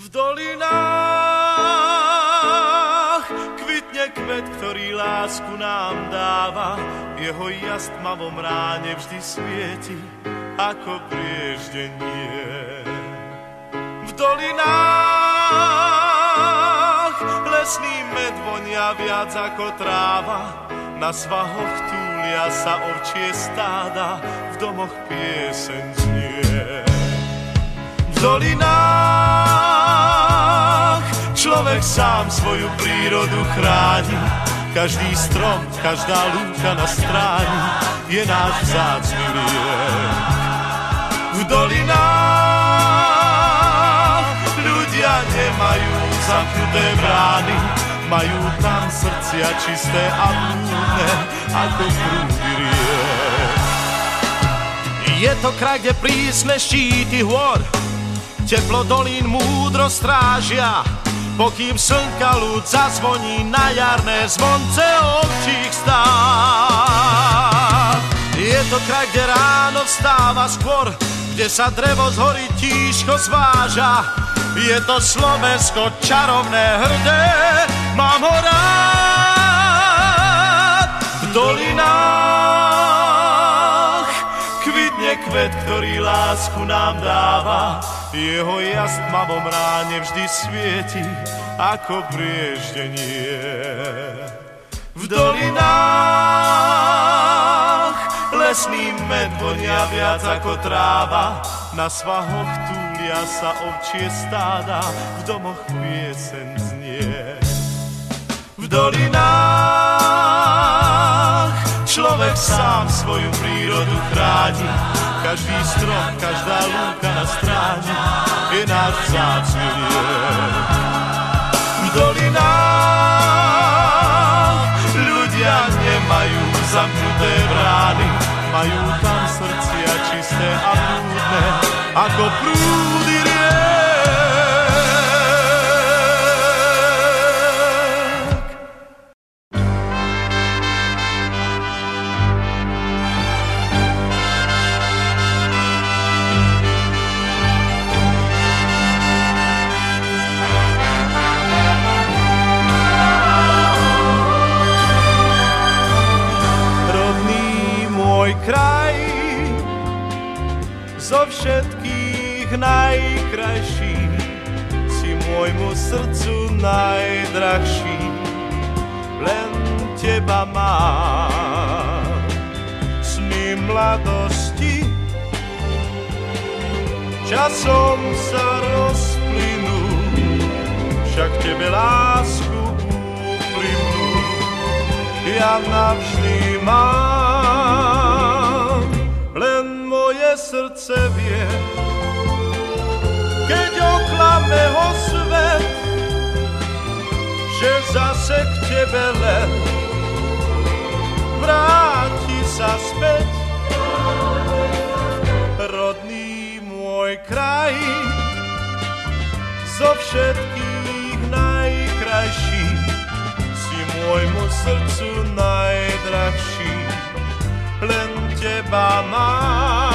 V dolinách kvitne kvet, ktorý lásku nám dáva. Jeho jas tmavom ráne vždy svieti ako prieždenie. V dolinách lesný med vonia viac ako tráva. Na svahoch túlia sa ovčie stáda, v domoch pieseň znie. V dolinách človek sám svoju prírodu chráni. Každý strom, každá lúka na stráni je náš vzácny liek. V dolinách ľudia nemajú zamknuté brány, majú tam srdcia čisté a blúdne ako prúdy riek. Je to kraj, kde prísne štíty hôr teplo dolín múdro strážia, pokým slnka ľud zazvoní na jarné zvonce ovčích stád. Je to kraj, kde ráno vstáva skôr, kde sa drevo z hory tížko zváža. Je to Slovensko čarovné, hrdé, mám ho rád. V dolinách kvitne kvet, ktorý lásku nám dáva. Jeho jas tmavom ráne vždy svieti ako prieždenie. V dolinách lesný med vonia viac ako tráva. Na svahoch túlia sa ovčie stáda, v domoch pieseň znie. V dolinách človek sám svoju prírodu chráni. Každý strom, každá lúka na stráni je náš vzácny liek. V dolinách ľudia nemajú zamknuté brány, majú tam srdcia čisté a blúdne ako prúdy riek. Kraj zo všetkých najkrajší, si môjmu srdcu najdrahší, len teba mám. Sny mladosti časom sa rozplynú, však tebe lásku úprimnú ja navždy mám. Len moje srdce vie, keď oklame ho svet, že zase k tebe len vráti sa späť. Rodný môj kraj, zo všetkých najkrajší, si môjmu srdcu najdrahší, len teba mám.